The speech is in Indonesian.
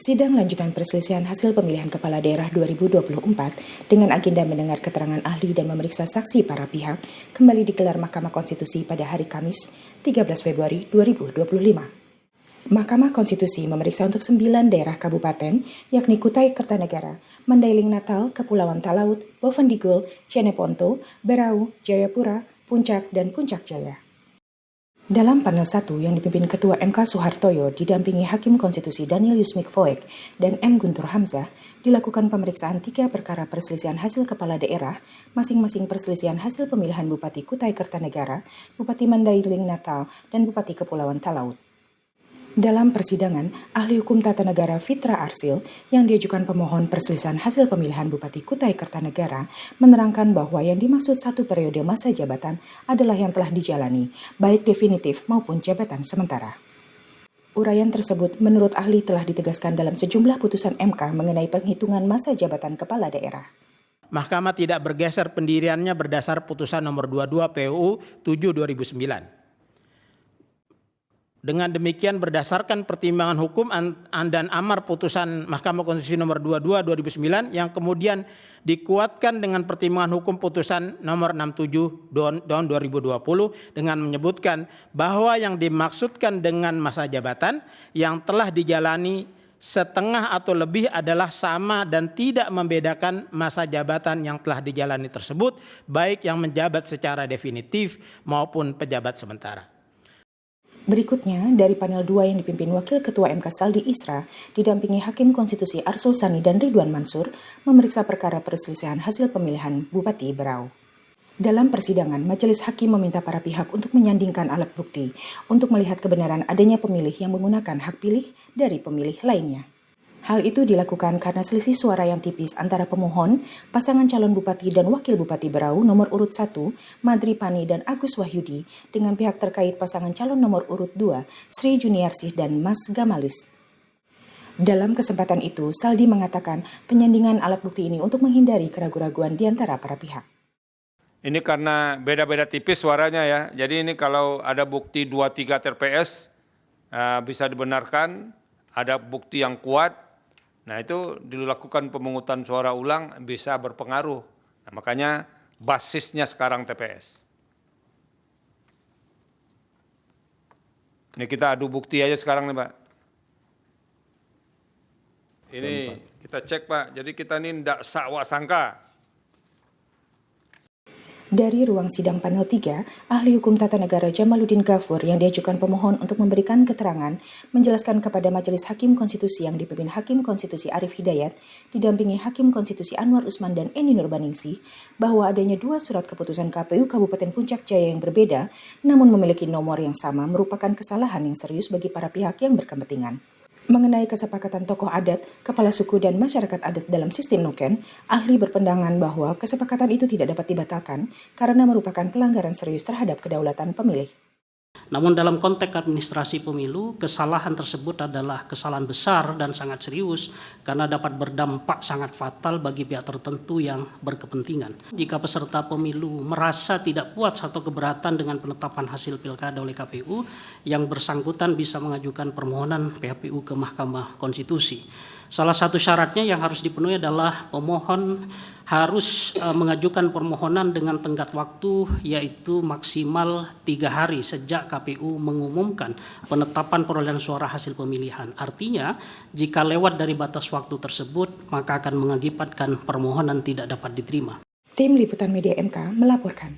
Sidang lanjutan perselisihan hasil pemilihan kepala daerah 2024 dengan agenda mendengar keterangan ahli dan memeriksa saksi para pihak kembali digelar Mahkamah Konstitusi pada hari Kamis 13 Februari 2025. Mahkamah Konstitusi memeriksa untuk 9 daerah kabupaten, yakni Kutai Kertanegara, Mandailing Natal, Kepulauan Talaut, Bovendigul, Cianeponto, Berau, Jayapura, Puncak, dan Puncak Jaya. Dalam panel 1 yang dipimpin Ketua MK Soehartoyo didampingi Hakim Konstitusi Daniel Yusmik Foek dan M. Guntur Hamzah, dilakukan pemeriksaan 3 perkara perselisihan hasil kepala daerah, masing-masing perselisihan hasil pemilihan Bupati Kutai Kertanegara, Bupati Mandailing Natal, dan Bupati Kepulauan Talaut. Dalam persidangan, ahli hukum tata negara Fitra Arsil yang diajukan pemohon perselisihan hasil pemilihan Bupati Kutai Kertanegara menerangkan bahwa yang dimaksud 1 periode masa jabatan adalah yang telah dijalani, baik definitif maupun jabatan sementara. Uraian tersebut menurut ahli telah ditegaskan dalam sejumlah putusan MK mengenai penghitungan masa jabatan kepala daerah. Mahkamah tidak bergeser pendiriannya berdasar putusan nomor 22 PUU 7/2009. Dengan demikian berdasarkan pertimbangan hukum dan amar putusan Mahkamah Konstitusi nomor 22/2009 yang kemudian dikuatkan dengan pertimbangan hukum putusan nomor 67 tahun 2020 dengan menyebutkan bahwa yang dimaksudkan dengan masa jabatan yang telah dijalani setengah atau lebih adalah sama dan tidak membedakan masa jabatan yang telah dijalani tersebut, baik yang menjabat secara definitif maupun pejabat sementara. Berikutnya, dari panel 2 yang dipimpin Wakil Ketua MK Saldi Isra, didampingi Hakim Konstitusi Arsul Sani dan Ridwan Mansur, memeriksa perkara perselisihan hasil pemilihan Bupati Berau. Dalam persidangan, Majelis Hakim meminta para pihak untuk menyandingkan alat bukti untuk melihat kebenaran adanya pemilih yang menggunakan hak pilih dari pemilih lainnya. Hal itu dilakukan karena selisih suara yang tipis antara pemohon, pasangan calon bupati dan wakil bupati Berau nomor urut 1, Madri Pani dan Agus Wahyudi, dengan pihak terkait pasangan calon nomor urut 2, Sri Juniarsih dan Mas Gamalis. Dalam kesempatan itu, Saldi mengatakan penyandingan alat bukti ini untuk menghindari keraguan-raguan di antara para pihak. Ini karena beda-beda tipis suaranya ya, jadi ini kalau ada bukti 2-3 TPS bisa dibenarkan, ada bukti yang kuat. Nah itu dilakukan pemungutan suara ulang bisa berpengaruh. Nah, makanya basisnya sekarang TPS. Ini kita adu bukti aja sekarang nih Pak. Ini kita cek Pak, jadi kita ini tidak sakwa sangka. Dari ruang sidang panel 3, ahli hukum tata negara Jamaluddin Ghafur yang diajukan pemohon untuk memberikan keterangan menjelaskan kepada Majelis Hakim Konstitusi yang dipimpin Hakim Konstitusi Arif Hidayat, didampingi Hakim Konstitusi Anwar Usman dan Eni Nurbaningsih, bahwa adanya 2 surat keputusan KPU Kabupaten Puncak Jaya yang berbeda, namun memiliki nomor yang sama merupakan kesalahan yang serius bagi para pihak yang berkepentingan. Mengenai kesepakatan tokoh adat, kepala suku dan masyarakat adat dalam sistem Nuken, ahli berpendangan bahwa kesepakatan itu tidak dapat dibatalkan karena merupakan pelanggaran serius terhadap kedaulatan pemilih. Namun dalam konteks administrasi pemilu, kesalahan tersebut adalah kesalahan besar dan sangat serius karena dapat berdampak sangat fatal bagi pihak tertentu yang berkepentingan. Jika peserta pemilu merasa tidak puas atau keberatan dengan penetapan hasil pilkada oleh KPU, yang bersangkutan bisa mengajukan permohonan PHPU ke Mahkamah Konstitusi. Salah satu syaratnya yang harus dipenuhi adalah pemohon harus mengajukan permohonan dengan tenggat waktu yaitu maksimal 3 hari sejak KPU mengumumkan penetapan perolehan suara hasil pemilihan. Artinya, jika lewat dari batas waktu tersebut, maka akan mengakibatkan permohonan tidak dapat diterima. Tim Liputan Media MK melaporkan.